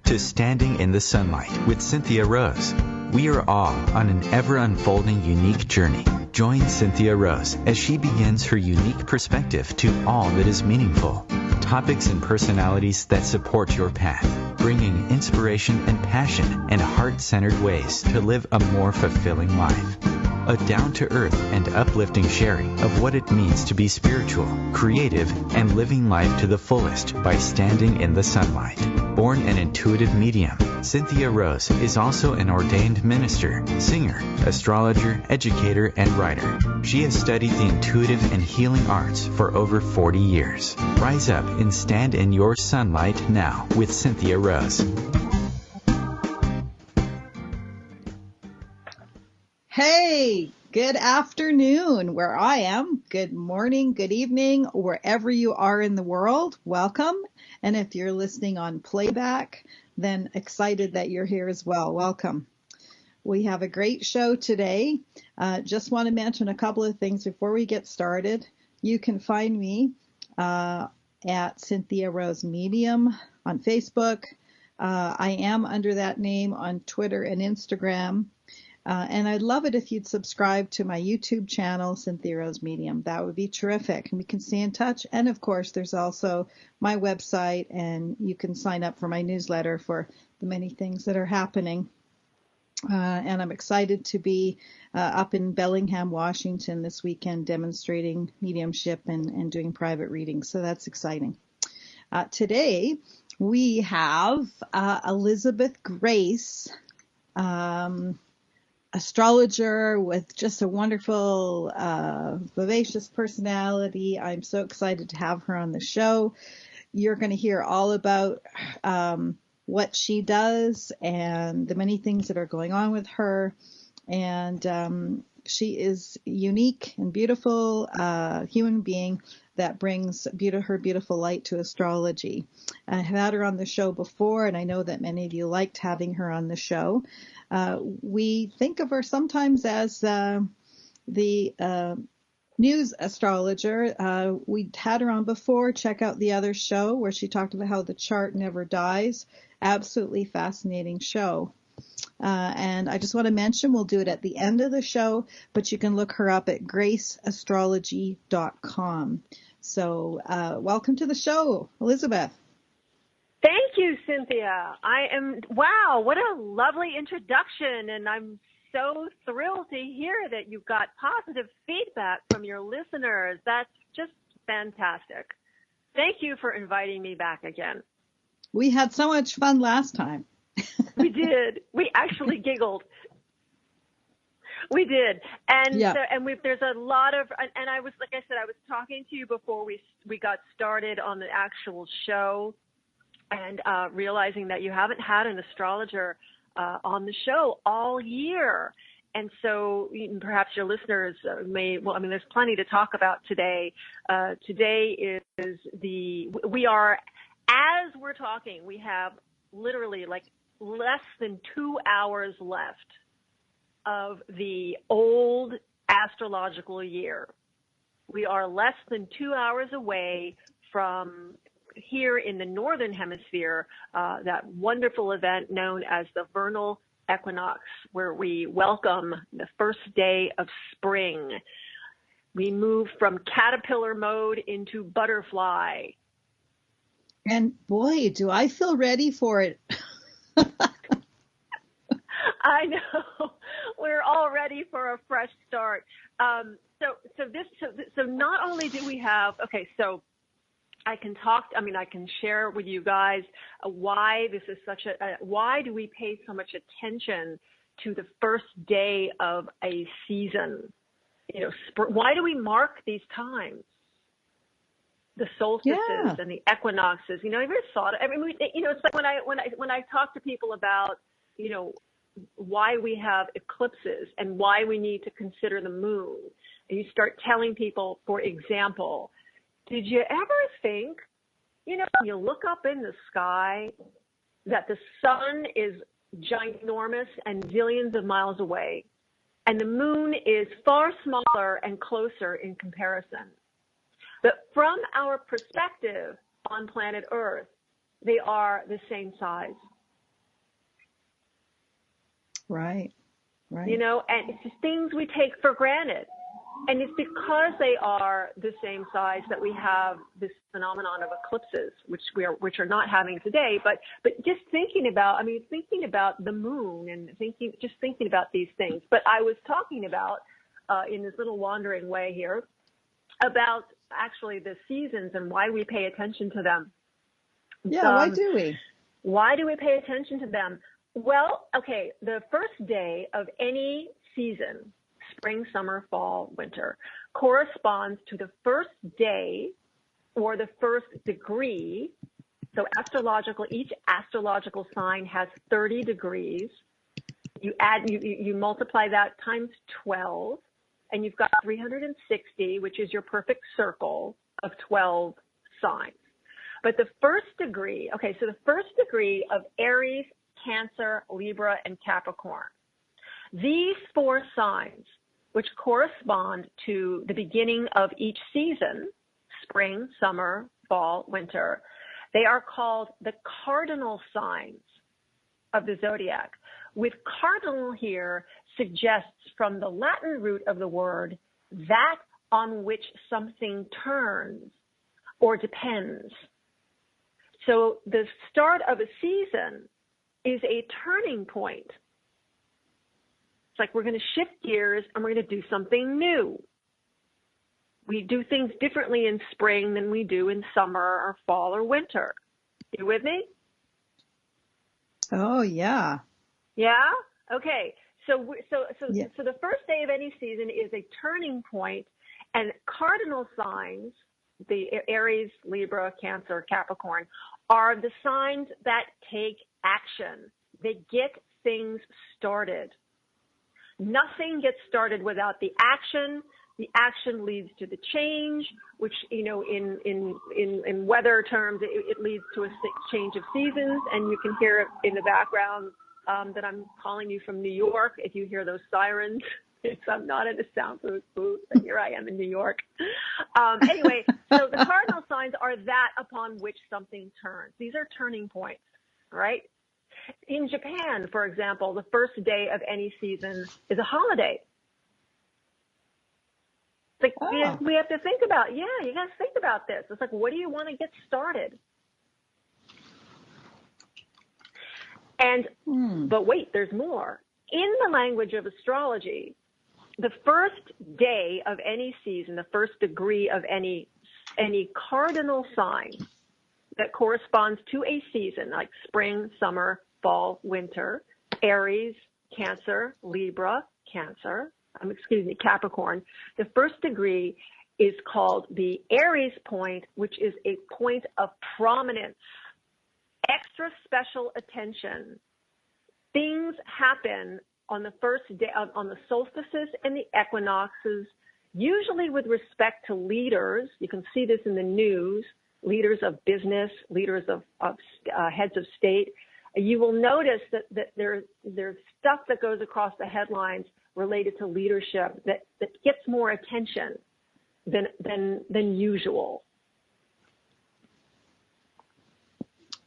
to Standing in the Sunlight with Cynthia Rose. We are all on an ever-unfolding unique journey. Join Cynthia Rose as she begins her unique perspective to all that is meaningful. Topics and personalities that support your path, bringing inspiration and passion and heart-centered ways to live a more fulfilling life. A down-to-earth and uplifting sharing of what it means to be spiritual, creative, and living life to the fullest by standing in the sunlight. Born an intuitive medium, Cynthia Rose is also an ordained minister, singer, astrologer, educator, and writer. She has studied the intuitive and healing arts for over 40 years. Rise up and stand in your sunlight now with Cynthia Rose. Hey, good afternoon where I am. Good morning, good evening, wherever you are in the world. Welcome. And if you're listening on playback, then excited that you're here as well. Welcome. We have a great show today. Just want to mention a couple of things before we get started. You can find me at Cynthia Rose Medium on Facebook. I am under that name on Twitter and Instagram. And I'd love it if you'd subscribe to my YouTube channel, Cynthia Rose Medium. That would be terrific. And we can stay in touch. And of course, there's also my website, and you can sign up for my newsletter for the many things that are happening. And I'm excited to be up in Bellingham, Washington this weekend demonstrating mediumship and doing private readings. So that's exciting. Today, we have Elisabeth Grace, astrologer with just a wonderful, vivacious personality. I'm so excited to have her on the show. You're going to hear all about what she does and the many things that are going on with her. And she is unique and beautiful human being that brings her beautiful light to astrology. I have had her on the show before, and I know that many of you liked having her on the show. We think of her sometimes as the news astrologer. We had her on before. Check out the other show where she talked about how the chart never dies. Absolutely fascinating show. And I just want to mention we'll do it at the end of the show, but you can look her up at graceastrology.com. So welcome to the show, Elisabeth. Thank you, Cynthia. Wow, what a lovely introduction. And I'm so thrilled to hear that you've got positive feedback from your listeners. That's just fantastic. Thank you for inviting me back again. We had so much fun last time. We did. We actually giggled. We did. And yeah. There's a lot of, and I was, like I said, I was talking to you before we got started on the actual show, and realizing that you haven't had an astrologer on the show all year. And so perhaps your listeners there's plenty to talk about today. Today as we're talking, we have literally like less than 2 hours left of the old astrological year. We are less than 2 hours away from here in the Northern Hemisphere, that wonderful event known as the Vernal Equinox, where we welcome the first day of spring. We move from caterpillar mode into butterfly. And boy, do I feel ready for it. I know. We're all ready for a fresh start. So not only do we have, so I can share with you guys why this is why do we pay so much attention to the first day of a season? Why do we mark these times? The solstices and the equinoxes. Have you ever thought? It's like when I talk to people about, why we have eclipses and why we need to consider the moon, and you start telling people, for example, did you ever think, when you look up in the sky, that the sun is ginormous and zillions of miles away, and the moon is far smaller and closer in comparison? But from our perspective on planet Earth, they are the same size. Right. Right. You know, and it's just things we take for granted. And it's because they are the same size that we have this phenomenon of eclipses, which are not having today. But just thinking about the moon and thinking about these things. But I was talking about in this little wandering way here about actually the seasons and why we pay attention to them. Yeah, why do we? Why do we pay attention to them? Well, okay, the first day of any season, spring, summer, fall, winter, corresponds to the first day or the first degree. So each astrological sign has 30 degrees. You multiply that times 12, and you've got 360, which is your perfect circle of 12 signs. But the first degree, so the first degree of Aries, Cancer, Libra, and Capricorn, these 4 signs, which correspond to the beginning of each season, spring, summer, fall, winter, they are called the cardinal signs of the zodiac. With cardinal here suggests from the Latin root of the word that on which something turns or depends. So the start of a season is a turning point. It's like we're going to shift gears and we're going to do something new. We do things differently in spring than we do in summer or fall or winter. You with me? Oh, yeah. Yeah? Okay. So Yeah. the first day of any season is a turning point, and cardinal signs, the Aries, Libra, Cancer, Capricorn, are the signs that take action. They get things started. Nothing gets started without the action. The action leads to the change, which, you know, in weather terms, it leads to a change of seasons. And you can hear it in the background that I'm calling you from New York. If you hear those sirens, I'm not in a soundproof booth, but here I am in New York. Anyway, so the cardinal signs are that upon which something turns. These are turning points, right? In Japan, for example, the first day of any season is a holiday. It's like we have to think about, you guys think about this. It's like, what do you want to get started? And, but wait, there's more. In the language of astrology, the first day of any season, the first degree of any cardinal sign that corresponds to a season, like spring, summer, fall, winter, Aries, Cancer, Libra, Capricorn. The first degree is called the Aries point, which is a point of prominence, extra special attention. Things happen on the first day, on the solstices and the equinoxes, usually with respect to leaders. You can see this in the news, leaders of business, leaders of heads of state. You will notice that there's stuff that goes across the headlines related to leadership that gets more attention than usual.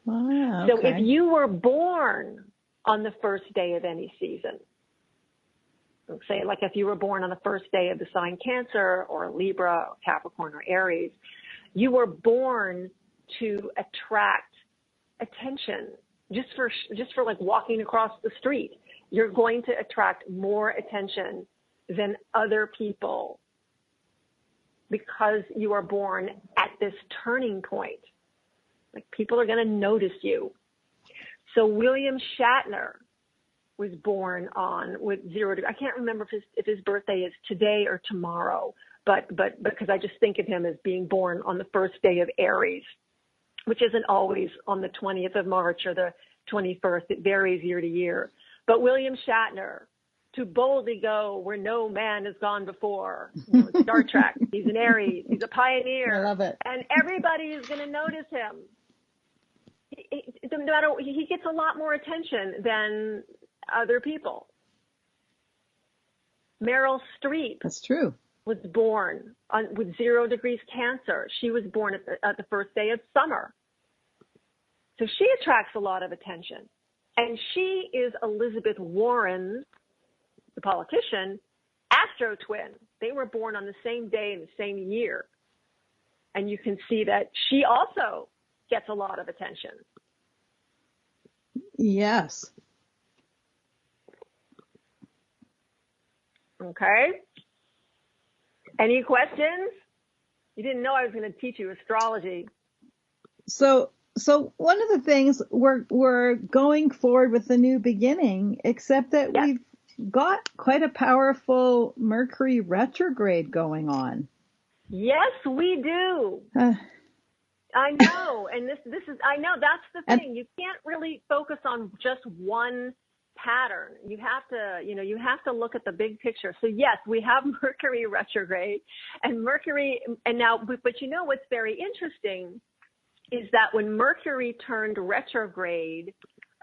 Wow, okay. So if you were born on the first day of any season, let's say like if you were born on the first day of the sign Cancer or Libra or Capricorn or Aries, you were born to attract attention just for like walking across the street. You're going to attract more attention than other people because you are born at this turning point. Like people are going to notice you. So William Shatner was born with 0 degrees. I can't remember if his birthday is today or tomorrow, but because I just think of him as being born on the first day of Aries, which isn't always on the 20th of March or the 21st. It varies year to year. But William Shatner, to boldly go where no man has gone before. You know, Star Trek. He's an Aries. He's a pioneer. I love it. And everybody is going to notice him. He gets a lot more attention than other people. Meryl Streep. That's true. Was born with 0 degrees Cancer. She was born at the first day of summer. So she attracts a lot of attention. And she is Elizabeth Warren's, the politician, astro twin. They were born on the same day in the same year. And you can see that she also gets a lot of attention. Yes. Okay. Any questions? You didn't know I was going to teach you astrology. So one of the things we're going forward with the new beginning, except that Yes. we've got quite a powerful Mercury retrograde going on. Yes, we do. I know. And this is, I know that's the thing. You can't really focus on just one pattern. You have to look at the big picture. So yes, we have Mercury retrograde and Mercury, and now, but you know what's very interesting is that when Mercury turned retrograde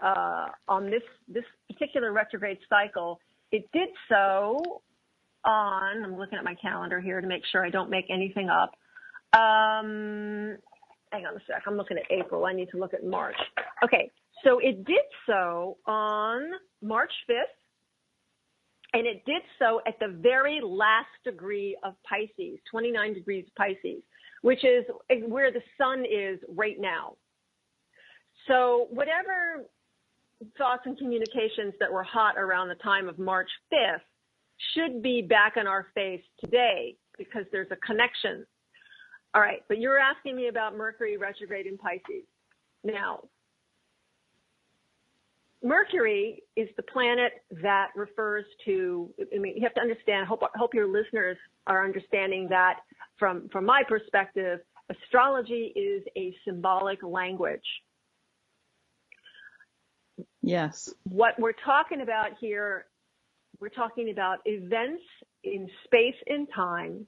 on this particular retrograde cycle, it did so on, I'm looking at my calendar here to make sure I don't make anything up. Hang on a sec. I'm looking at April. I need to look at March. Okay. So it did so on March 5th, and it did so at the very last degree of Pisces, 29 degrees Pisces, which is where the sun is right now. So whatever thoughts and communications that were hot around the time of March 5th should be back in our face today because there's a connection. All right, but you're asking me about Mercury retrograde in Pisces. Now, Mercury is the planet that refers to, I mean, you have to understand, hope your listeners are understanding that from my perspective, astrology is a symbolic language. Yes. What we're talking about here, we're talking about events in space and time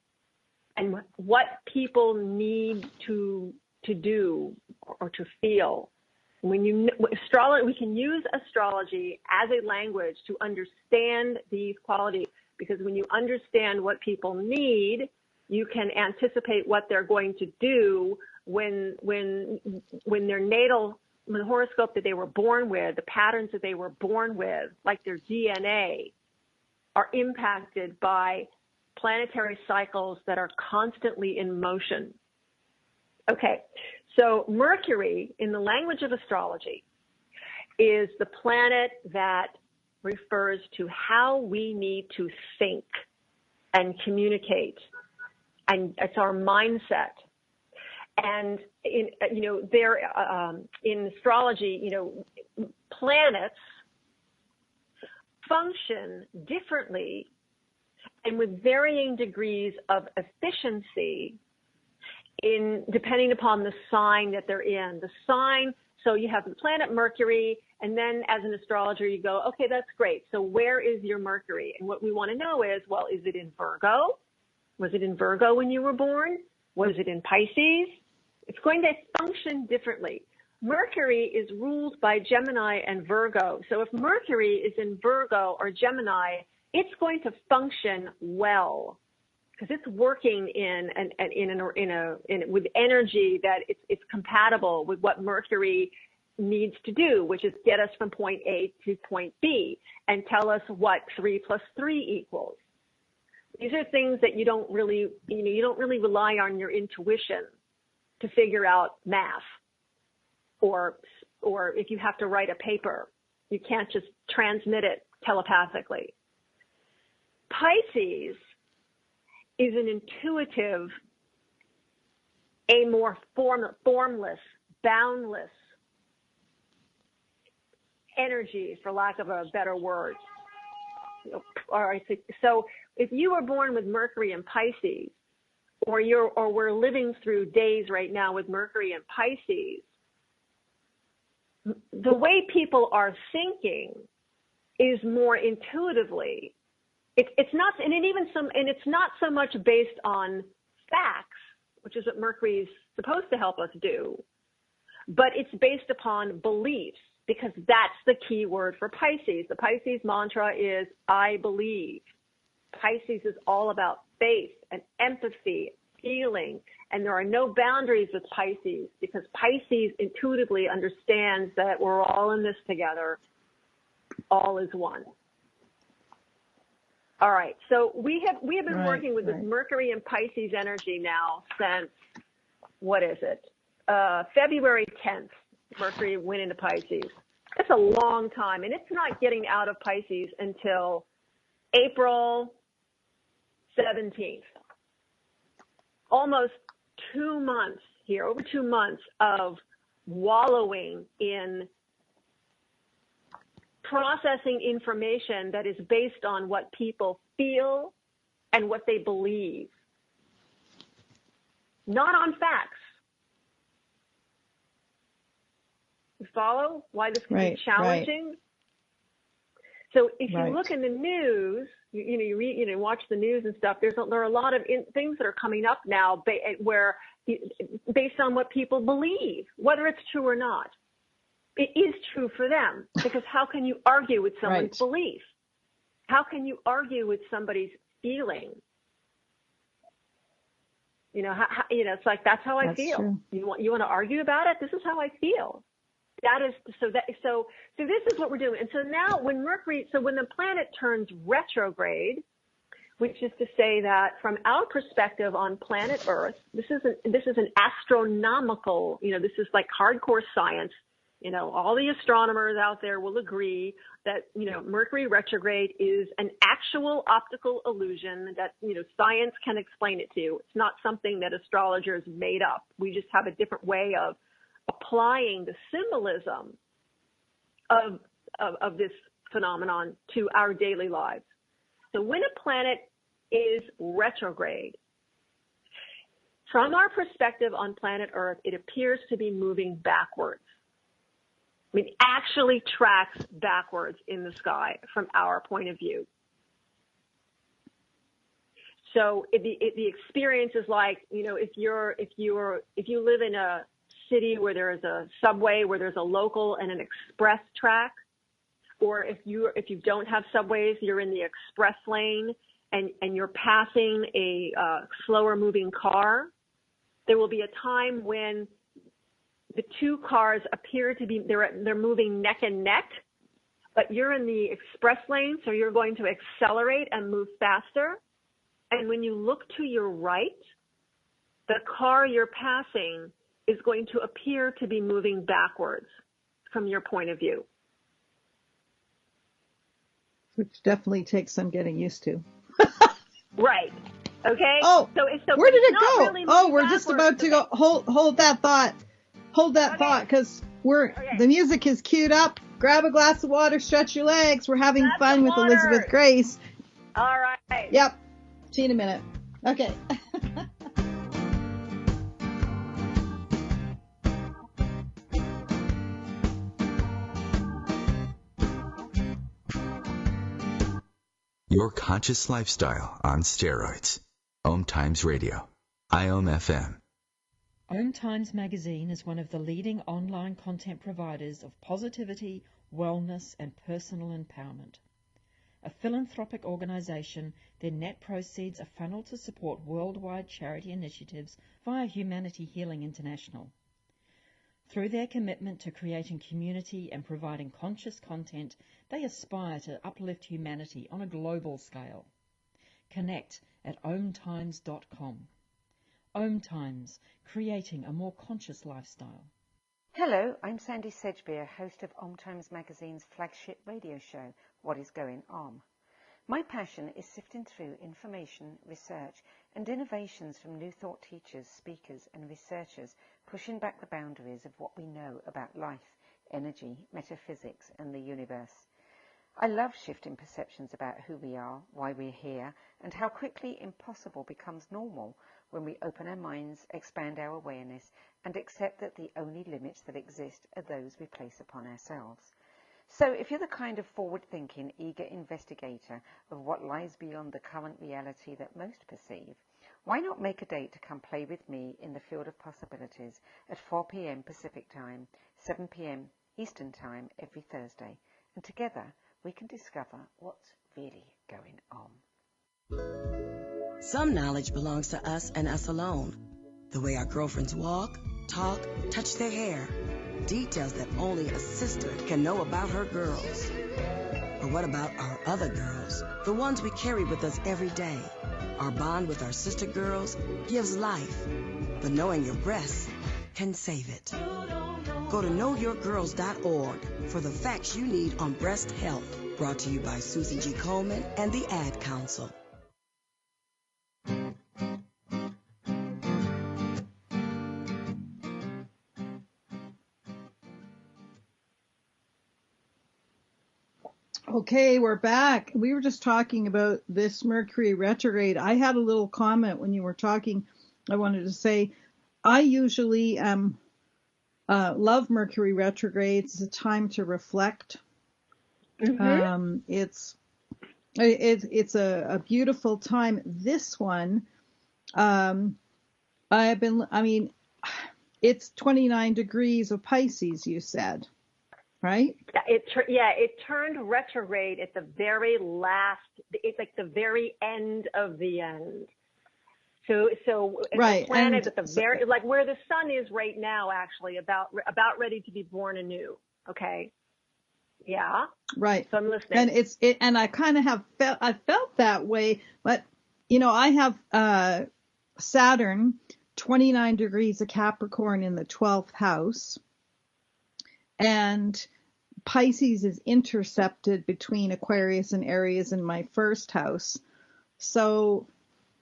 and what people need to do or to feel. When we can use astrology as a language to understand these qualities, because when you understand what people need, you can anticipate what they're going to do when their natal, when the horoscope that they were born with, the patterns that they were born with, like their DNA, are impacted by planetary cycles that are constantly in motion. Okay, so Mercury, in the language of astrology, is the planet that refers to how we need to think and communicate, and it's our mindset. And in astrology, planets function differently and with varying degrees of efficiency depending upon the sign that they're in. The sign, so you have the planet Mercury, and then as an astrologer, you go, okay, that's great. So where is your Mercury? And what we want to know is, well, is it in Virgo? Was it in Virgo when you were born? Was it in Pisces? It's going to function differently. Mercury is ruled by Gemini and Virgo. So if Mercury is in Virgo or Gemini, it's going to function well, because it's working with energy that it's compatible with what Mercury needs to do, which is get us from point A to point B and tell us what 3 + 3 equals. These are things that you don't really rely on your intuition to figure out math, or if you have to write a paper, you can't just transmit it telepathically. Pisces is an intuitive, a more formless, boundless energy, for lack of a better word. So if you were born with Mercury in Pisces, or we're living through days right now with Mercury in Pisces, the way people are thinking is more intuitively. It's not so much based on facts, which is what Mercury is supposed to help us do, but it's based upon beliefs, because that's the key word for Pisces. The Pisces mantra is, I believe. Pisces is all about faith and empathy feeling. And there are no boundaries with Pisces, because Pisces intuitively understands that we're all in this together. All is one. All right. So we have been working with this Mercury and Pisces energy now since, what is it? February 10th, Mercury went into Pisces. It's a long time, and it's not getting out of Pisces until April 17th. Almost 2 months here, over 2 months of wallowing in processing information that is based on what people feel and what they believe, not on facts. You follow why this can be challenging? Right. So if you look in the news, you read, watch the news and stuff. There are a lot of things that are coming up now where based on what people believe, whether it's true or not. It is true for them, because how can you argue with someone's belief? How can you argue with somebody's feeling? It's like, that's how I feel. True. You want to argue about it? This is how I feel. So this is what we're doing. And so now when the planet turns retrograde, which is to say that from our perspective on planet Earth, this is an astronomical, this is like hardcore science. All the astronomers out there will agree that, Mercury retrograde is an actual optical illusion that, science can explain it to you. It's not something that astrologers made up. We just have a different way of applying the symbolism of this phenomenon to our daily lives. So when a planet is retrograde, from our perspective on planet Earth, it appears to be moving backwards. Actually tracks backwards in the sky from our point of view. So the experience is like, if you live in a city where there is a subway, where there's a local and an express track, or if you don't have subways, you're in the express lane and you're passing a slower moving car, there will be a time when the two cars appear to be, they're moving neck and neck, but you're in the express lane, so you're going to accelerate and move faster. And when you look to your right, the car you're passing is going to appear to be moving backwards from your point of view. Which definitely takes some getting used to. Right. Okay? So where did it go? Really we're just about to go. Hold that thought. Hold that thought, because the music is queued up. Grab a glass of water, stretch your legs. We're having fun with Elisabeth Grace. All right. Yep. See you in a minute. Okay. Your conscious lifestyle on steroids. OMTimes Radio. IOM-FM. OMTimes magazine is one of the leading online content providers of positivity, wellness, and personal empowerment. A philanthropic organization, their net proceeds are funneled to support worldwide charity initiatives via Humanity Healing International. Through their commitment to creating community and providing conscious content, they aspire to uplift humanity on a global scale. Connect at omtimes.com. OMTimes, creating a more conscious lifestyle. Hello, I'm Sandy Sedgbeer, host of OMTimes Magazine's flagship radio show, What is Going On? My passion is sifting through information, research, and innovations from New Thought teachers, speakers, and researchers pushing back the boundaries of what we know about life, energy, metaphysics, and the universe. I love shifting perceptions about who we are, why we're here, and how quickly impossible becomes normal when we open our minds, expand our awareness, and accept that the only limits that exist are those we place upon ourselves. So if you're the kind of forward-thinking, eager investigator of what lies beyond the current reality that most perceive, why not make a date to come play with me in the field of possibilities at 4 p.m. Pacific Time, 7 p.m. Eastern Time every Thursday, and together we can discover what's really going on. Some knowledge belongs to us and us alone. The way our girlfriends walk, talk, touch their hair. Details that only a sister can know about her girls. But what about our other girls? The ones we carry with us every day. Our bond with our sister girls gives life. But knowing your breasts can save it. Go to knowyourgirls.org for the facts you need on breast health. Brought to you by Susie G. Coleman and the Ad Council. Okay, we're back. We were just talking about this Mercury retrograde. I had a little comment when you were talking. I wanted to say I usually love Mercury retrogrades. It's a time to reflect. Mm-hmm. It's a beautiful time. This one, it's 29 degrees of Pisces, you said. Right? It turned retrograde at the very last. It's like the very end of the end. So right. The planet at the very, like where the sun is right now, actually about ready to be born anew. Okay. Yeah. Right. So I'm listening. And and I kind of I felt that way, but I have Saturn 29 degrees of Capricorn in the 12th house. And Pisces is intercepted between Aquarius and Aries in my first house. So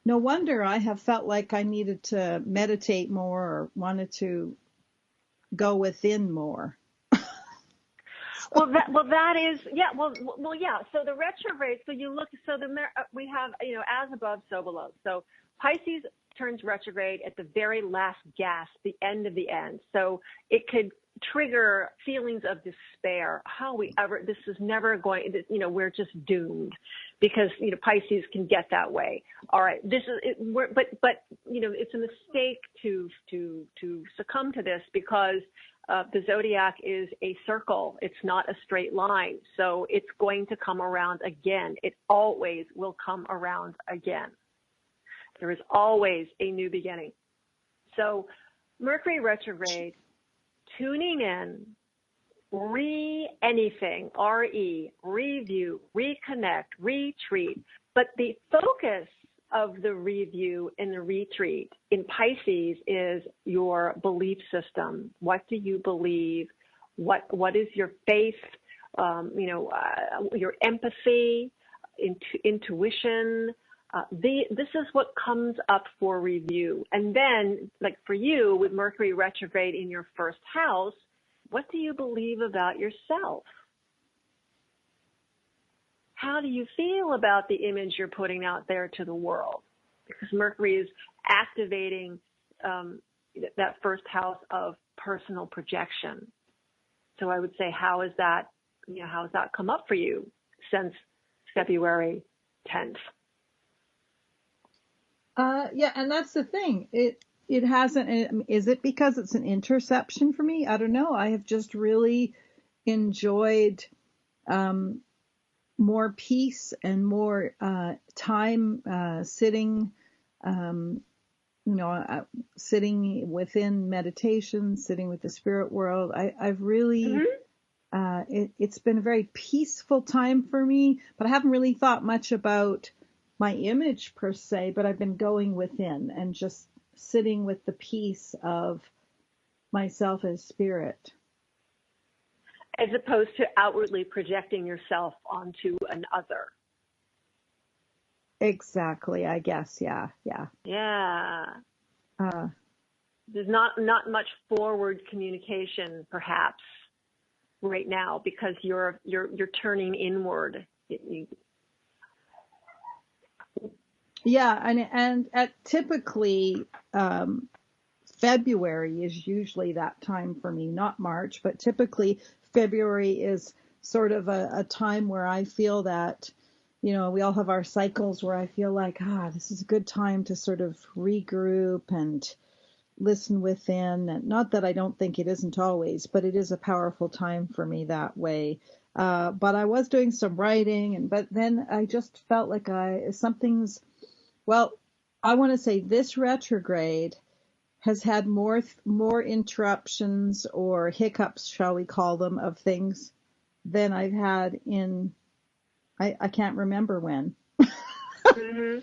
no wonder I have felt like I needed to meditate more or wanted to go within more. So the retrograde. So you look. So we have as above, so below. So Pisces turns retrograde at the very last gasp, the end of the end. So it could trigger feelings of despair. This is never going, we're just doomed because, Pisces can get that way. All right. This is it, but it's a mistake to succumb to this because the zodiac is a circle. It's not a straight line. So it's going to come around again. It always will come around again. There is always a new beginning. So Mercury retrograde, tuning in, anything, review, reconnect, retreat. But the focus of the review and the retreat in Pisces is your belief system. What do you believe? What is your faith? Your empathy, intuition. This is what comes up for review. And then, like for you, with Mercury retrograde in your first house, what do you believe about yourself? How do you feel about the image you're putting out there to the world? Because Mercury is activating that first house of personal projection. So I would say, how has that come up for you since February 10th? And that's the thing. It hasn't. Is it because it's an interception for me? I don't know. I have just really enjoyed more peace and more time sitting, sitting within meditation, sitting with the spirit world. I've really, it's been a very peaceful time for me, but I haven't really thought much about my image per se, but I've been going within and just sitting with the peace of myself as spirit. As opposed to outwardly projecting yourself onto an other. Exactly, I guess, yeah. There's not much forward communication, perhaps, right now because you're turning inward. Yeah, and at typically February is usually that time for me, not March, but typically February is sort of a time where I feel that, we all have our cycles where I feel like, this is a good time to sort of regroup and listen within. And not that I don't think it isn't always, but it is a powerful time for me that way. But I was doing some writing, but then I just felt like I want to say this retrograde has had more interruptions or hiccups, shall we call them, of things than I've had in, I can't remember when. Mm-hmm.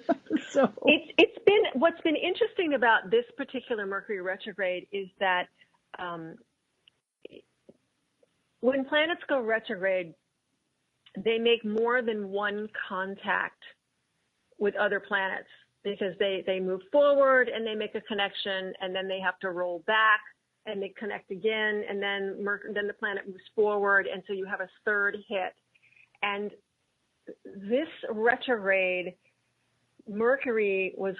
So it's been, what's been interesting about this particular Mercury retrograde is that when planets go retrograde, they make more than one contact with other planets, because they move forward and they make a connection, and then they have to roll back and they connect again, and then the planet moves forward, and so you have a third hit. And this retrograde, Mercury was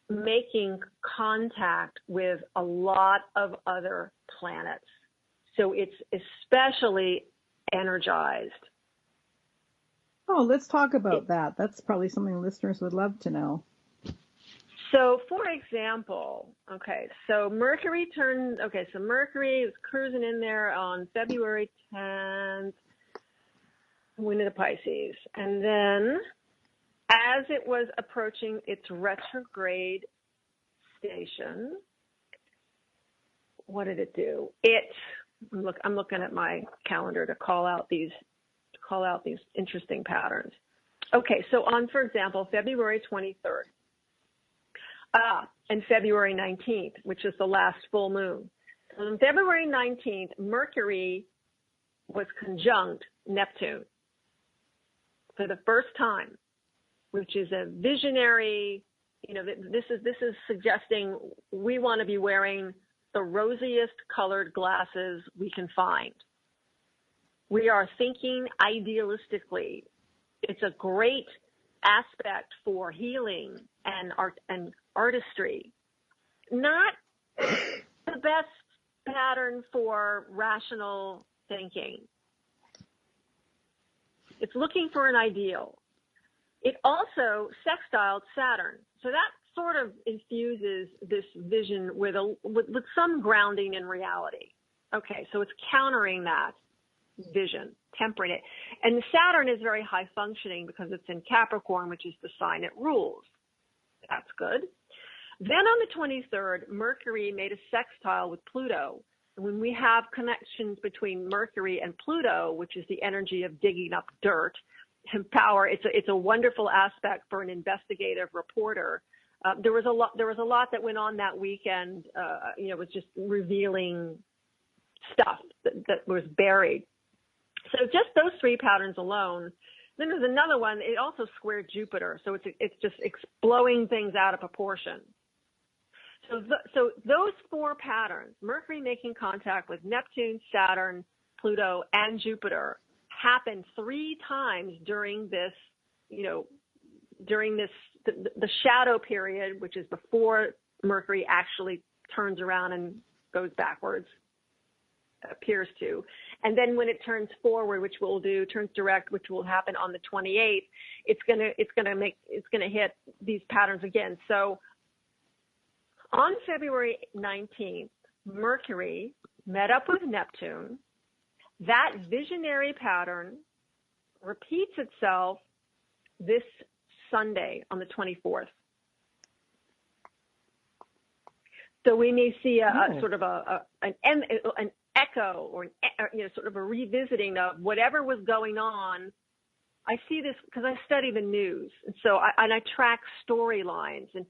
making contact with a lot of other planets, so it's especially energized. Oh, let's talk about that. That's probably something listeners would love to know. So, for example, so Mercury is cruising in there on February 10th, went into Pisces. And then, as it was approaching its retrograde station, what did it do? I'm looking at my calendar to call out these interesting patterns. Okay, so on, for example, February 23rd, and February 19th, which is the last full moon. So on February 19th, Mercury was conjunct Neptune for the first time, which is a visionary, this is suggesting we want to be wearing the rosiest colored glasses we can find. We are thinking idealistically. It's a great aspect for healing and art and artistry. Not the best pattern for rational thinking. It's looking for an ideal. It also sextiled Saturn. So that sort of infuses this vision with some grounding in reality. Okay, so it's countering that vision, tempering it. And Saturn is very high functioning because it's in Capricorn, which is the sign it rules. That's good. Then on the 23rd, Mercury made a sextile with Pluto. And when we have connections between Mercury and Pluto, which is the energy of digging up dirt and power, it's a wonderful aspect for an investigative reporter. There was a lot that went on that weekend. It was just revealing stuff that was buried. So just those three patterns alone. Then there's another one. It also squared Jupiter, so it's just blowing things out of proportion. So those four patterns, Mercury making contact with Neptune, Saturn, Pluto, and Jupiter, happened 3 times during this, the shadow period, which is before Mercury actually turns around and goes backwards. Appears to. And then when it turns forward, which we'll do, turns direct, which will happen on the 28th, it's gonna hit these patterns again. So on February 19th, Mercury met up with Neptune. That visionary pattern repeats itself this Sunday on the 24th. So we may see a sort of an echo or sort of a revisiting of whatever was going on. I see this because I study the news, and so I track storylines and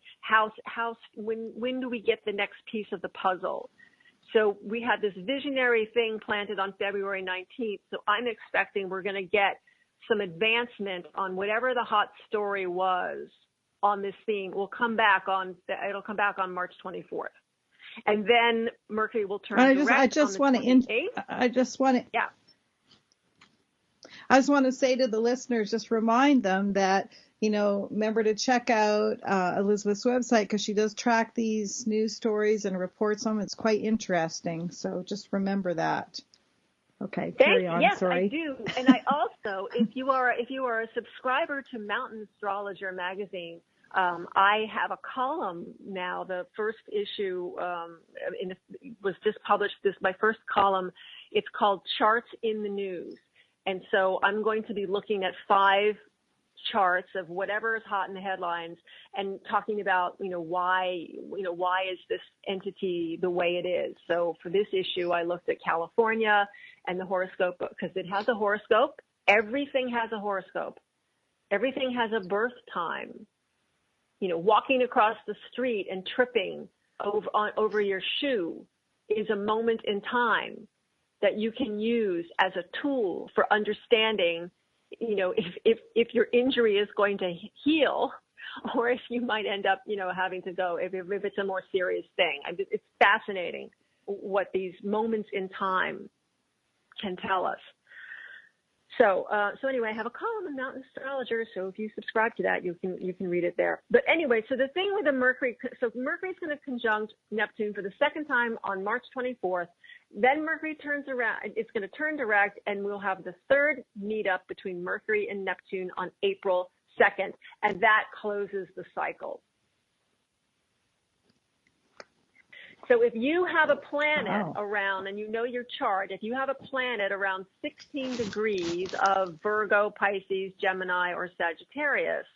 when do we get the next piece of the puzzle. So we had this visionary thing planted on February 19th. So I'm expecting we're going to get some advancement on whatever the hot story was on this theme. It'll come back on March 24th. And then Mercury will turn direct on the 28th. I just want to say to the listeners, just remind them that, remember to check out Elisabeth's website, because she does track these news stories and reports on them. It's quite interesting. So just remember that. Okay, carry on. Yes, sorry. I do. And I also, if you are a subscriber to Mountain Astrologer magazine, I have a column now. The first issue was just published. My first column. It's called Charts in the News. And so I'm going to be looking at 5 charts of whatever is hot in the headlines and talking about, why is this entity the way it is? So for this issue, I looked at California and the horoscope because it has a horoscope. Everything has a horoscope. Everything has a birth time. Walking across the street and tripping over your shoe is a moment in time that you can use as a tool for understanding, if your injury is going to heal, or if you might end up, having to go, if it's a more serious thing. It's fascinating what these moments in time can tell us. So anyway, I have a column in Mountain Astrologer. So if you subscribe to that, you can read it there. But anyway, so the thing with the Mercury, so Mercury's going to conjunct Neptune for the second time on March 24th. Then Mercury turns around. It's going to turn direct, and we'll have the third meetup between Mercury and Neptune on April 2nd, and that closes the cycle. So if you have a planet around, and your chart, if you have a planet around 16 degrees of Virgo, Pisces, Gemini, or Sagittarius,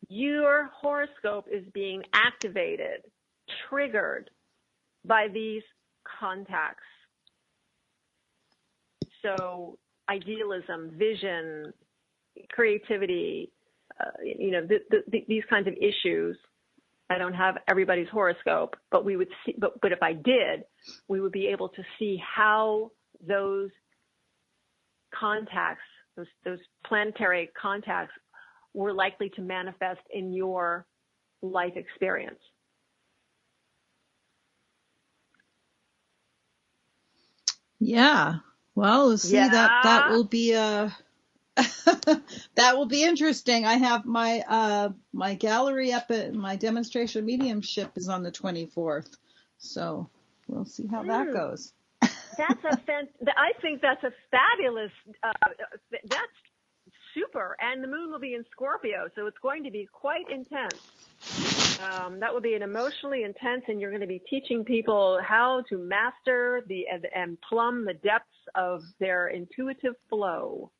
your horoscope is being activated, triggered by these contacts. So idealism, vision, creativity, these kinds of issues. I don't have everybody's horoscope, but we would see, but if I did, we would be able to see how those contacts, those planetary contacts, were likely to manifest in your life experience. Yeah. Well, see, that will be that will be interesting. I have my my gallery up at my demonstration mediumship is on the 24th, so we'll see how that goes. I think that's a fabulous. That's super, and the moon will be in Scorpio, so it's going to be quite intense. That will be an emotionally intense, and you're going to be teaching people how to master and plumb the depths of their intuitive flow.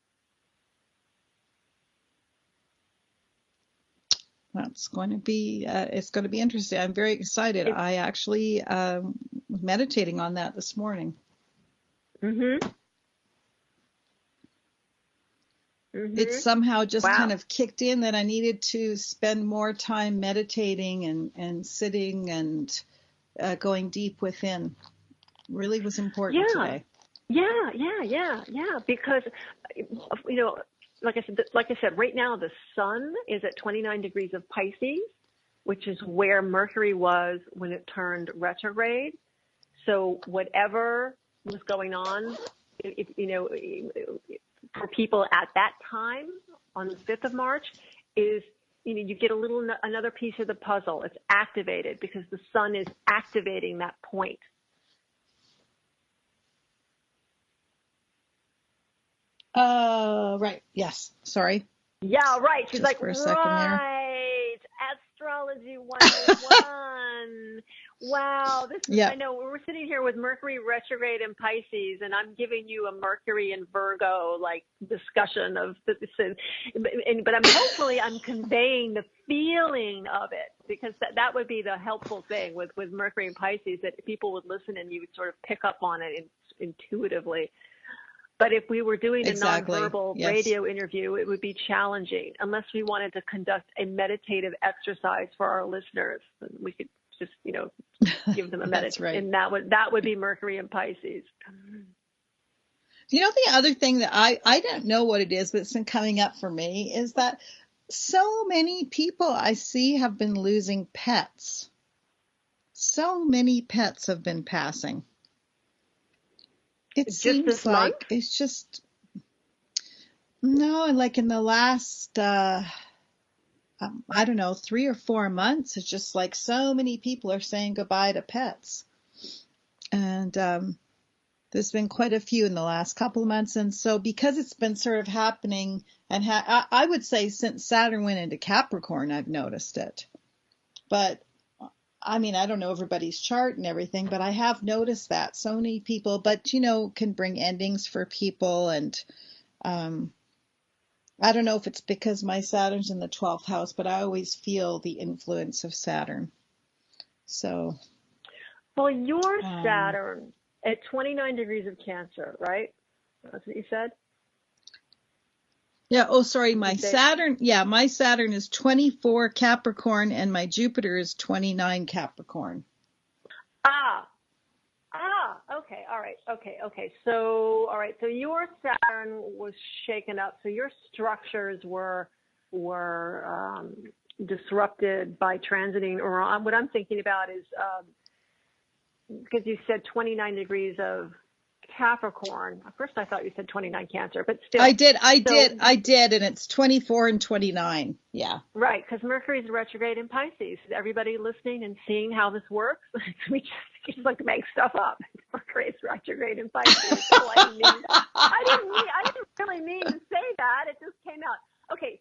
That's going to be, it's going to be interesting. I'm very excited. I actually was meditating on that this morning. It somehow just kind of kicked in that I needed to spend more time meditating and sitting and going deep within. Really was important today. Yeah. Because, like I said, right now the sun is at 29 degrees of Pisces, which is where Mercury was when it turned retrograde. So whatever was going on, for people at that time on the 5th of March is, you get another piece of the puzzle. It's activated because the sun is activating that point. Right. Yes. Sorry. Yeah, right. She's just like, for a second right. Astrology 101. Wow. I know we're sitting here with Mercury retrograde in Pisces, and I'm giving you a Mercury and Virgo discussion of this. But I'm conveying the feeling of it, because that would be the helpful thing with Mercury and Pisces, that people would listen and you would sort of pick up on it intuitively. But if we were doing a nonverbal radio interview, it would be challenging unless we wanted to conduct a meditative exercise for our listeners. We could just, give them a meditation. Right. And that would be Mercury and Pisces. The other thing that I don't know what it is, but it's been coming up for me, is that so many people I see have been losing pets. So many pets have been passing. It seems like it's just, like in the last, I don't know, 3 or 4 months, it's just like so many people are saying goodbye to pets. And there's been quite a few in the last couple of months. And so because it's been sort of happening, and I would say since Saturn went into Capricorn, I've noticed it. But I don't know everybody's chart and everything, but I have noticed that so many people, but can bring endings for people, and I don't know if it's because my Saturn's in the 12th house, but I always feel the influence of Saturn. So. Well, your Saturn at 29 degrees of Cancer, right? That's what you said? Yeah. Oh, sorry. My Saturn is 24 Capricorn and my Jupiter is 29 Capricorn. Okay. All right. Okay. So, all right. So your Saturn was shaken up. So your structures were disrupted by transiting Uranus. What I'm thinking about is, because you said 29 degrees of Capricorn. At first I thought you said 29 Cancer, but still. I did, and it's 24 and 29. Yeah. Right, because Mercury's retrograde in Pisces. Everybody listening and seeing how this works, we just like make stuff up. Mercury's retrograde in Pisces. I didn't really mean to say that. It just came out. Okay,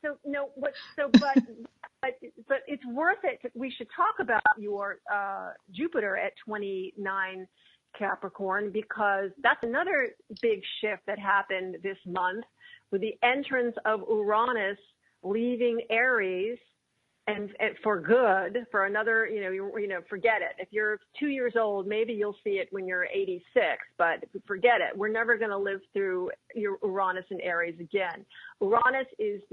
but it's worth it. We should talk about your Jupiter at 29 Capricorn, because that's another big shift that happened this month with the entrance of Uranus leaving Aries, and for good, for another, forget it. If you're 2 years old, maybe you'll see it when you're 86, but forget it. We're never going to live through your Uranus and Aries again. Uranus it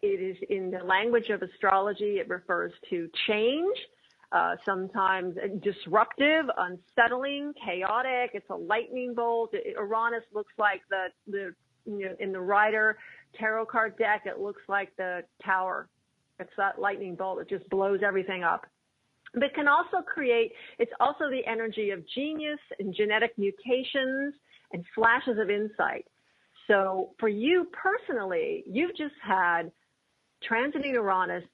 is in the language of astrology, it refers to change. Sometimes disruptive, unsettling, chaotic. It's a lightning bolt. Uranus looks like in the Rider tarot card deck, it looks like the tower. It's that lightning bolt that just blows everything up. But it can also it's also the energy of genius and genetic mutations and flashes of insight. So for you personally, you've just had transiting Uranus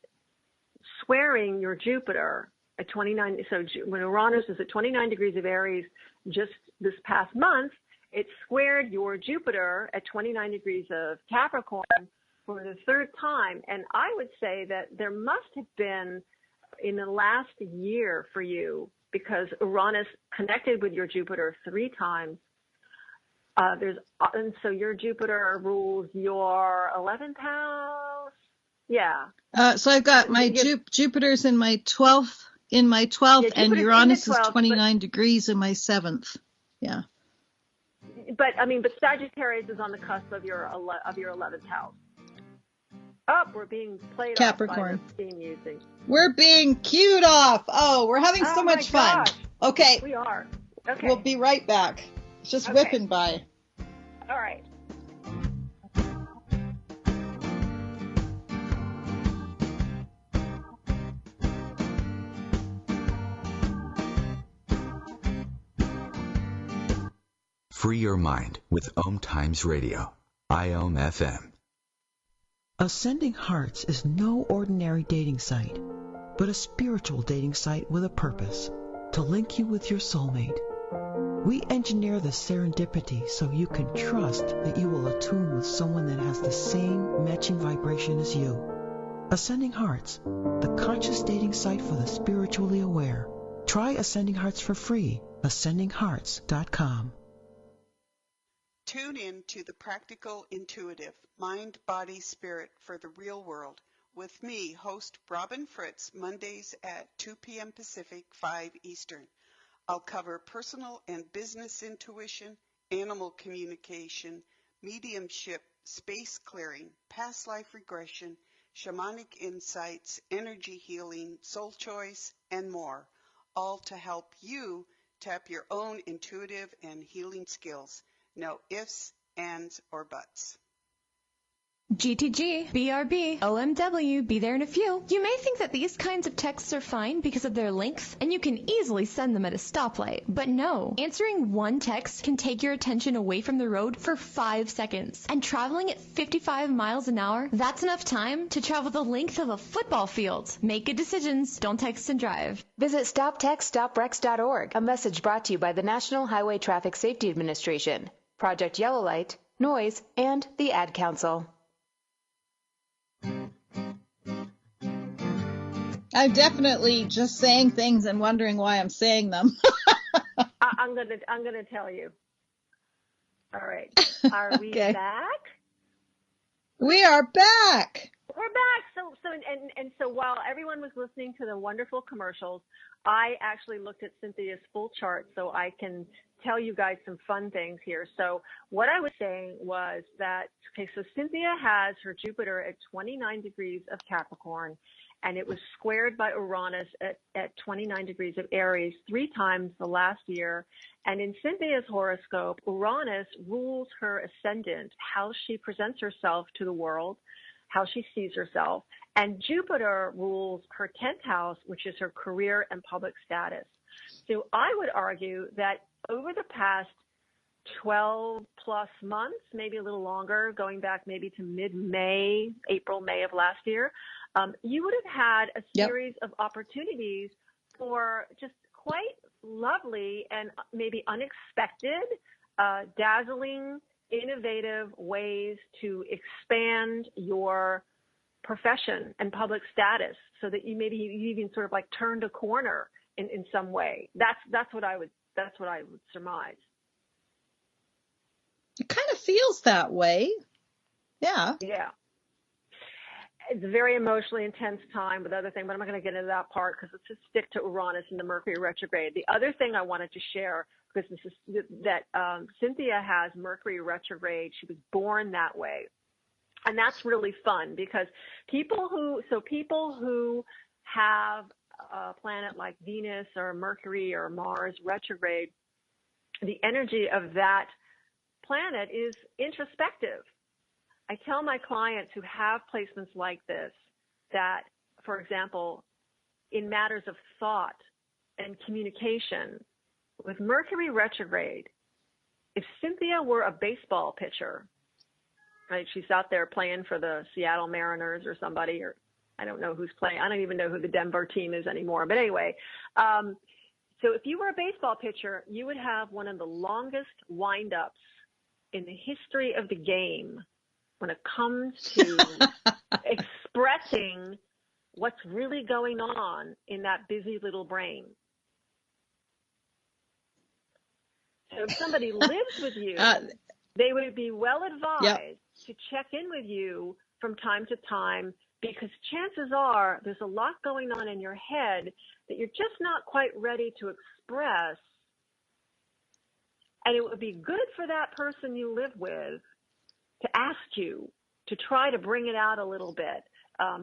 squaring your Jupiter at 29. So when Uranus is at 29 degrees of Aries just this past month, it squared your Jupiter at 29 degrees of Capricorn for the third time. And I would say that there must have been in the last year for you, because Uranus connected with your Jupiter 3 times. And so your Jupiter rules your 11th house. Yeah. So I've got my Jupiter's in my 12th. And Uranus is 29 degrees in my 7th. Yeah. But Sagittarius is on the cusp of your 11th house. We're being played Capricorn. off by the theme music. We're being cued off. Oh, we're having so much fun. Gosh. Okay. We are. Okay. We'll be right back. It's just whipping by. All right. Free your mind with OMTimes Radio, IOM FM. Ascending Hearts is no ordinary dating site, but a spiritual dating site with a purpose, to link you with your soulmate. We engineer the serendipity so you can trust that you will attune with someone that has the same matching vibration as you. Ascending Hearts, the conscious dating site for the spiritually aware. Try Ascending Hearts for free, ascendinghearts.com. Tune in to the Practical Intuitive, Mind, Body, Spirit for the Real World with me, host Robin Fritz, Mondays at 2 p.m. Pacific, 5 Eastern. I'll cover personal and business intuition, animal communication, mediumship, space clearing, past life regression, shamanic insights, energy healing, soul choice, and more, all to help you tap your own intuitive and healing skills. No ifs, ands, or buts. GTG, BRB, OMW, be there in a few. You may think that these kinds of texts are fine because of their length, and you can easily send them at a stoplight. But no, answering one text can take your attention away from the road for 5 seconds. And traveling at 55 miles an hour, that's enough time to travel the length of a football field. Make good decisions. Don't text and drive. Visit StopTextStopWrecks.org, a message brought to you by the National Highway Traffic Safety Administration, Project Yellow Light, Noise, and the Ad Council. I'm definitely just saying things and wondering why I'm saying them. I'm gonna tell you. All right. Are we back? We are back. We're back. So while everyone was listening to the wonderful commercials, I actually looked at Cynthia's full chart so I can tell you guys some fun things here. So what I was saying was that, okay, so Cynthia has her Jupiter at 29 degrees of Capricorn, and it was squared by Uranus at 29 degrees of Aries 3 times the last year. And in Cynthia's horoscope, Uranus rules her ascendant, how she presents herself to the world, how she sees herself. And Jupiter rules her 10th house, which is her career and public status. So I would argue that over the past 12 plus months, maybe a little longer, going back maybe to mid-May, April, May of last year, you would have had a series of opportunities for just quite lovely and maybe unexpected, dazzling, innovative ways to expand your profession and public status so that you even sort of like turned a corner in some way. That's what I would surmise. It kind of feels that way. Yeah. Yeah. It's a very emotionally intense time with other things, but I'm not going to get into that part because let's just stick to Uranus and the Mercury retrograde. The other thing I wanted to share, because this is that Cynthia has Mercury retrograde. She was born that way. And that's really fun because people who have a planet like Venus or Mercury or Mars retrograde, the energy of that planet is introspective. I tell my clients who have placements like this that, for example, in matters of thought and communication, with Mercury retrograde, if Cynthia were a baseball pitcher, right, she's out there playing for the Seattle Mariners or somebody, or I don't know who's playing. I don't even know who the Denver team is anymore. But anyway, so if you were a baseball pitcher, you would have one of the longest windups in the history of the game when it comes to expressing what's really going on in that busy little brain. So if somebody lives with you, they would be well advised to check in with you from time to time, because chances are there's a lot going on in your head that you're just not quite ready to express. And it would be good for that person you live with to ask you to try to bring it out a little bit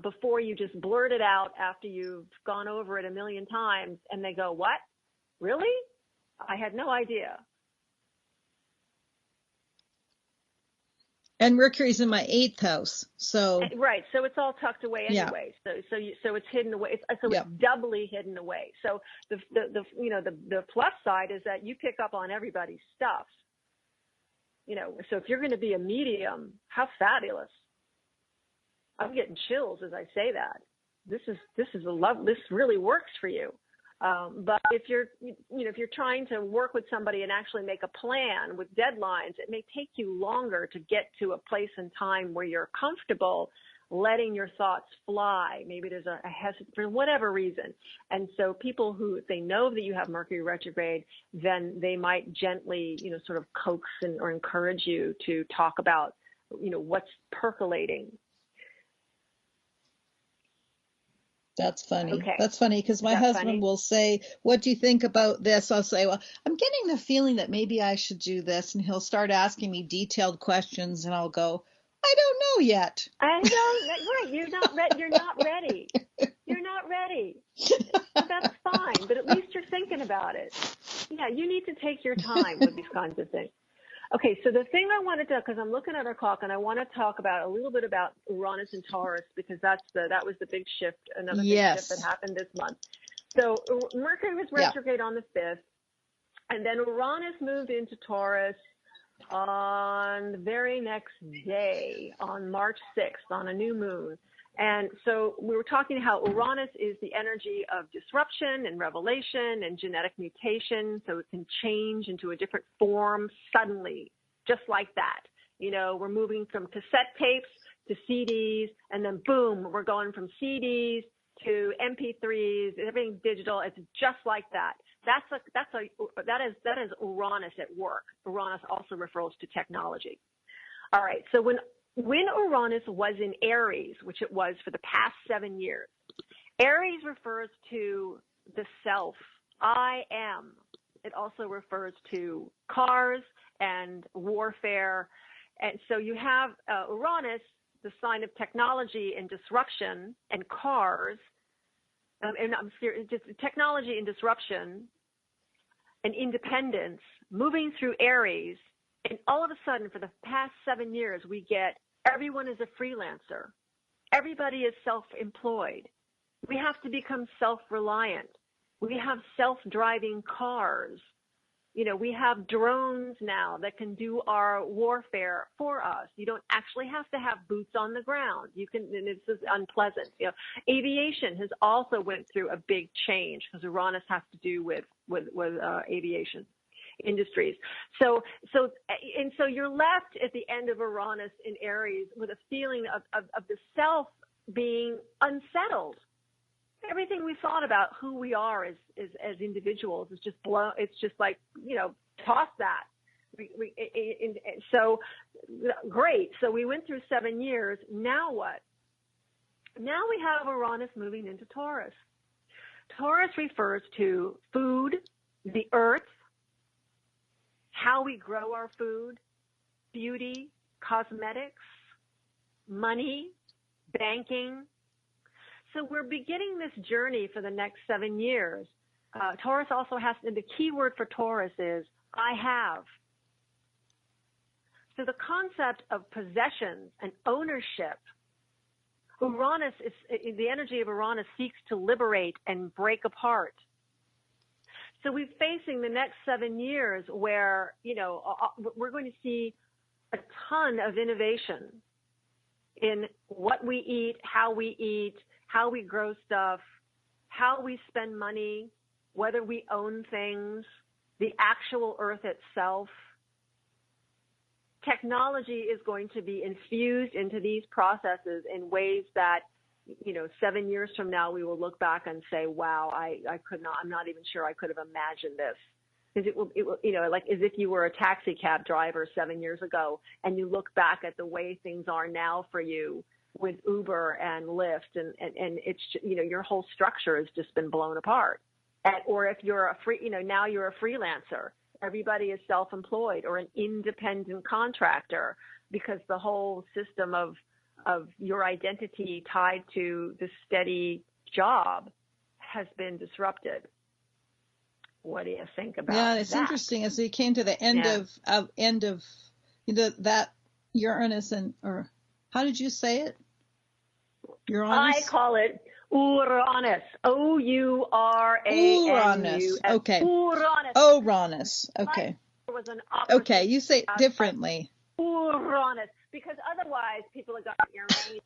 before you just blurt it out after you've gone over it a million times and they go, "What? Really? I had no idea." And Mercury's in my 8th house, so right. So it's all tucked away anyway. So it's hidden away. It's doubly hidden away. So the plus side is that you pick up on everybody's stuff. So if you're going to be a medium, how fabulous! I'm getting chills as I say that. This really works for you. But if you're trying to work with somebody and actually make a plan with deadlines, it may take you longer to get to a place and time where you're comfortable letting your thoughts fly. Maybe there's a hesitation for whatever reason. And so people who, if they know that you have Mercury retrograde, then they might gently, sort of coax or encourage you to talk about, what's percolating. That's funny. Okay. That's funny because my husband will say, "What do you think about this?" I'll say, "Well, I'm getting the feeling that maybe I should do this." And he'll start asking me detailed questions and I'll go, "I don't know yet." I know, right. You're not ready. You're not ready. That's fine. But at least you're thinking about it. Yeah, you need to take your time with these kinds of things. Okay, so the thing I wanted to, because I'm looking at our clock, and I want to talk about a little bit about Uranus and Taurus, because that was the big shift, another big shift that happened this month. So Mercury was retrograde on the 5th, and then Uranus moved into Taurus on the very next day, on March 6th, on a new moon. And so we were talking how Uranus is the energy of disruption and revelation and genetic mutation. So it can change into a different form suddenly, just like that. We're moving from cassette tapes to CDs, and then boom, we're going from CDs to MP3s, everything's digital. It's just like that. That is Uranus at work. Uranus also refers to technology. All right. So when when Uranus was in Aries, which it was for the past 7 years, Aries refers to the self. I am. It also refers to cars and warfare. And so you have Uranus, the sign of technology and disruption, and cars, and I'm serious, just technology and disruption and independence moving through Aries. And all of a sudden, for the past 7 years, we get everyone is a freelancer. Everybody is self-employed. We have to become self-reliant. We have self-driving cars. You know, we have drones now that can do our warfare for us. You don't actually have to have boots on the ground. You can, and it's just unpleasant. You know, aviation has also went through a big change because Uranus has to do with aviation industries. So you're left at the end of Uranus in Aries with a feeling of the self being unsettled. Everything we thought about who we are as individuals is just blown. It's just like, you know, toss that. So great. So we went through 7 years. Now what? Now we have Uranus moving into Taurus. Taurus refers to food, the earth, how we grow our food, beauty, cosmetics, money, banking. So we're beginning this journey for the next 7 years. Taurus also has, and the key word for Taurus is I have. So the concept of possessions and ownership, Uranus is, the energy of Uranus seeks to liberate and break apart. So we're facing the next 7 years where, you know, we're going to see a ton of innovation in what we eat, how we grow stuff, how we spend money, whether we own things, the actual earth itself. Technology is going to be infused into these processes in ways that, you know, 7 years from now, we will look back and say, wow, I could not, I'm not even sure I could have imagined this. Because it will, you know, like as if you were a taxi cab driver 7 years ago and you look back at the way things are now for you with Uber and Lyft, and it's, you know, your whole structure has just been blown apart. Or if you're a free, you know, now you're a freelancer, everybody is self-employed or an independent contractor because the whole system of your identity tied to the steady job has been disrupted. What do you think about that? Yeah, it's interesting as we came to the end of you know, that Uranus or how did you say it? Uranus? I call it Uranus. O-U-R-A-N-U-S. Uranus. Okay. Uranus. Uranus. Okay. Like there was an okay, you say it differently. Uranus. Because otherwise people have got earrings,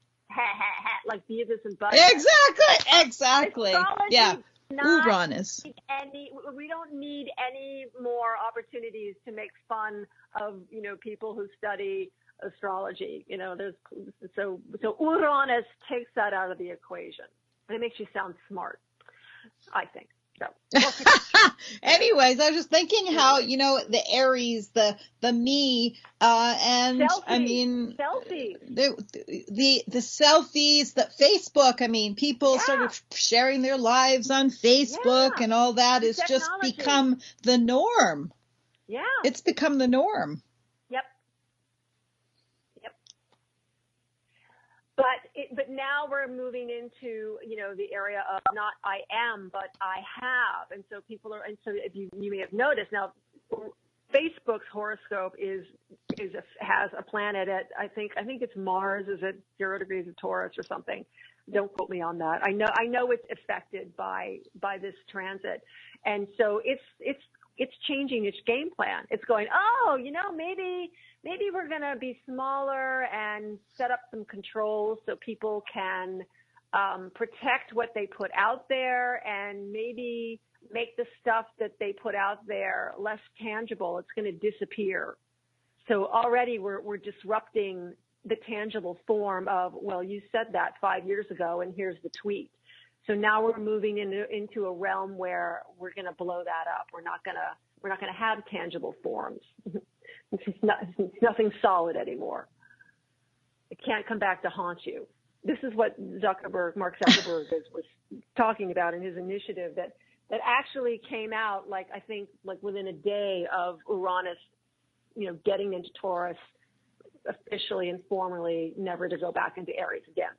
like Beavis and Butthead. Exactly. Yeah. Uranus. We don't need any more opportunities to make fun of, you know, people who study astrology. You know, so Uranus takes that out of the equation, and it makes you sound smart, I think. So. Anyways, I was just thinking how, you know, the Aries, the me, and selfies. I mean, selfies. The selfies, the Facebook. I mean, people sort of sharing their lives on Facebook and all that is just become the norm. Yeah. It's become the norm. Yep. But now we're moving into, you know, the area of not I am, but I have. And so people are, and so if you may have noticed now, Facebook's horoscope has a planet at, I think it's Mars is at 0 degrees of Taurus or something. Don't quote me on that. I know it's affected by this transit. And so it's changing its game plan. It's going, oh, you know, maybe we're going to be smaller and set up some controls so people can protect what they put out there and maybe make the stuff that they put out there less tangible. It's going to disappear. So already we're disrupting the tangible form of, well, you said that 5 years ago and here's the tweet. So now we're moving into a realm where we're going to blow that up. We're not going to have tangible forms. It's nothing solid anymore. It can't come back to haunt you. This is what Mark Zuckerberg was talking about in his initiative that actually came out, I think within a day of Uranus, getting into Taurus officially and formally, never to go back into Aries again.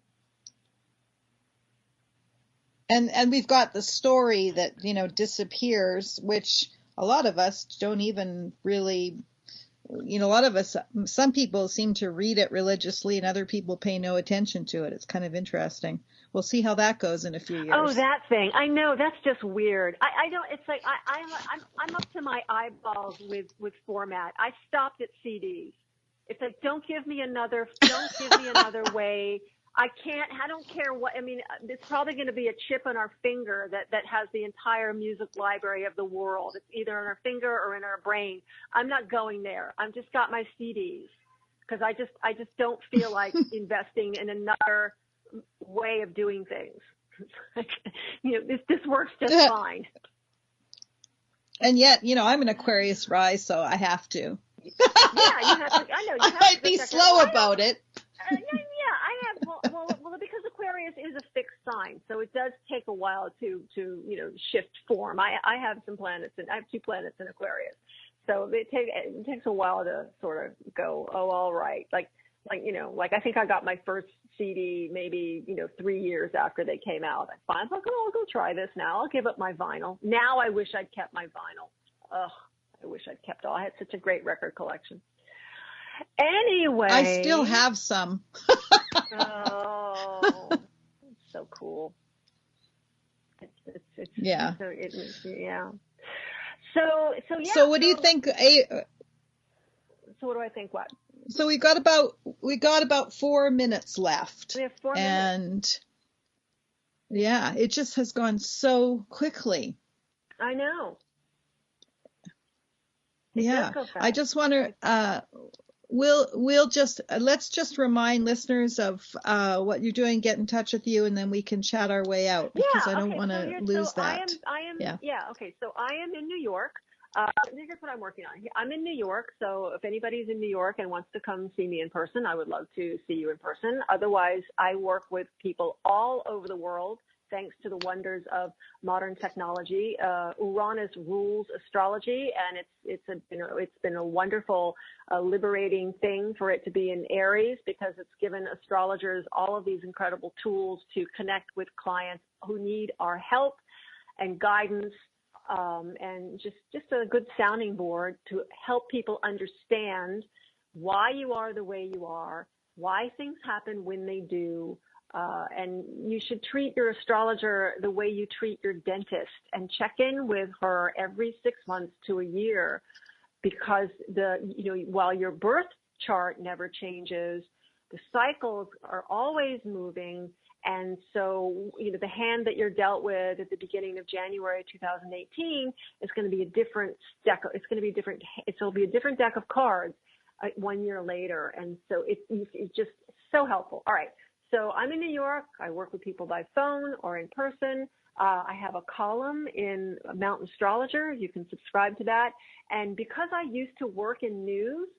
And we've got the story that, disappears, which a lot of us don't even really, a lot of us, some people seem to read it religiously and other people pay no attention to it. It's kind of interesting. We'll see how that goes in a few years. Oh, that thing. I know. That's just weird. I don't, it's like, I'm up to my eyeballs with format. I stopped at CDs. It's like, don't give me another way. I don't care what, it's probably going to be a chip on our finger that has the entire music library of the world. It's either on our finger or in our brain. I'm not going there. I've just got my CDs because I just don't feel like investing in another way of doing things. This works just fine. And yet, I'm an Aquarius rise, so I have to. Yeah, you have to. I know. You have I might be slow about it. Yeah, I have. Well, because Aquarius is a fixed sign, so it does take a while to shift form. I have some planets, and I have 2 planets in Aquarius, so it takes a while to sort of go, oh, all right. Like I think I got my first CD maybe 3 years after they came out. I was like, oh, I'll go try this now. I'll give up my vinyl. Now I wish I'd kept my vinyl. Ugh, I wish I'd kept all. I had such a great record collection. Anyway, I still have some. Oh, it's so cool. It's yeah. Yeah. So yeah. So what do you think? So what do I think? What? So we got about 4 minutes left. We have 4 minutes. And yeah, it just has gone so quickly. I know. Yeah. I just want to, let's just remind listeners of what you're doing, get in touch with you, and then we can chat our way out because I don't want to lose that. Okay. So I am in New York. Here's what I'm working on. I'm in New York, so if anybody's in New York and wants to come see me in person, I would love to see you in person. Otherwise, I work with people all over the world, thanks to the wonders of modern technology. Uranus rules astrology, and it's been a wonderful, liberating thing for it to be in Aries because it's given astrologers all of these incredible tools to connect with clients who need our help and guidance. And just a good sounding board to help people understand why you are the way you are, why things happen when they do, and you should treat your astrologer the way you treat your dentist and check in with her every 6 months to a year because while your birth chart never changes, the cycles are always moving. And so, the hand that you're dealt with at the beginning of January 2018 is going to be a different deck. It'll be a different deck of cards 1 year later. And so it's just so helpful. All right. So I'm in New York. I work with people by phone or in person. I have a column in Mountain Astrologer. You can subscribe to that. And because I used to work in news,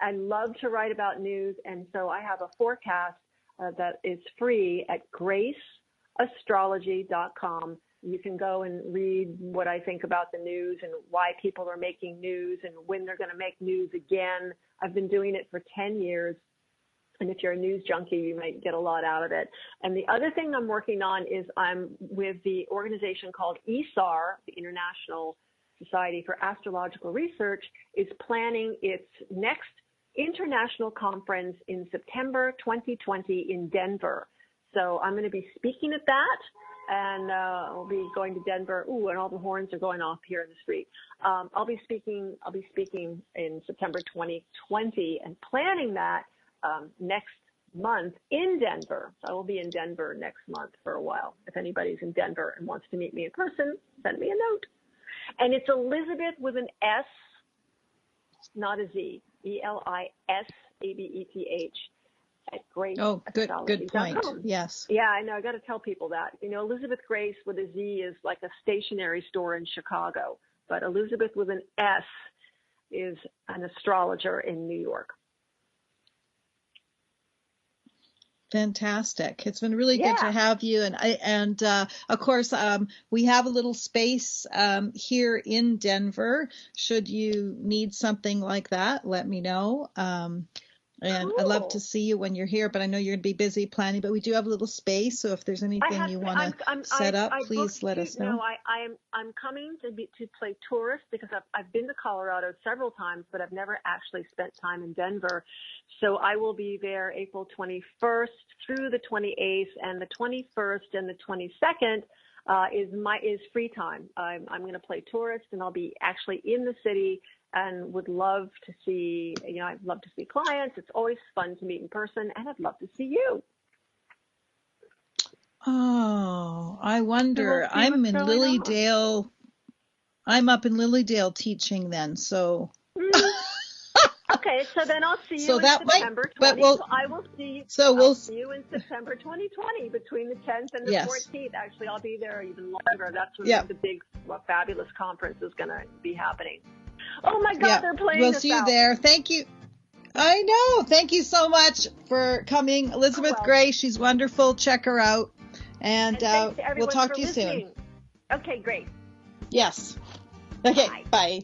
I love to write about news. And so I have a forecast that is free at graceastrology.com. You can go and read what I think about the news and why people are making news and when they're going to make news again. I've been doing it for 10 years. And if you're a news junkie, you might get a lot out of it. And the other thing I'm working on is I'm with the organization called ISAR, the International Society for Astrological Research, is planning its next international conference in September 2020 in Denver. So I'm going to be speaking at that, and I'll be going to Denver. Ooh, and all the horns are going off here in the street. I'll be speaking in September 2020 and planning that next month in Denver. So I will be in Denver next month for a while. If anybody's in Denver and wants to meet me in person, send me a note. And it's Elisabeth with an S, not a Z. ELISABETH at Grace. Oh, good point. Yes. Yeah, I know. I got to tell people that. Elisabeth Grace with a Z is like a stationery store in Chicago, but Elisabeth with an S is an astrologer in New York. Fantastic. It's been really good to have you. And of course, we have a little space here in Denver. Should you need something like that, let me know. And I'd love to see you when you're here, but I know you're going to be busy planning, but we do have a little space. So if there's anything you want to set up, please let us know. No, I'm coming to play tourist because I've been to Colorado several times, but I've never actually spent time in Denver. So I will be there April 21st through the 28th, and the 21st and the 22nd is free time. I'm going to play tourist, and I'll be actually in the city. And would love to see, I'd love to see clients. It's always fun to meet in person, and I'd love to see you. Oh, I wonder. I'm in Lilydale. I'm up in Lilydale teaching then, so. Okay, so then I'll see you in September 2020. I will see you in September 2020 between the 10th and the 14th. Actually, I'll be there even longer. That's when the big, fabulous conference is going to be happening. Oh my God, they're playing We'll see you there. Thank you. I know. Thank you so much for coming. Elisabeth Grace, she's wonderful. Check her out. And we'll talk to you soon. Okay, great. Yes. Okay, bye.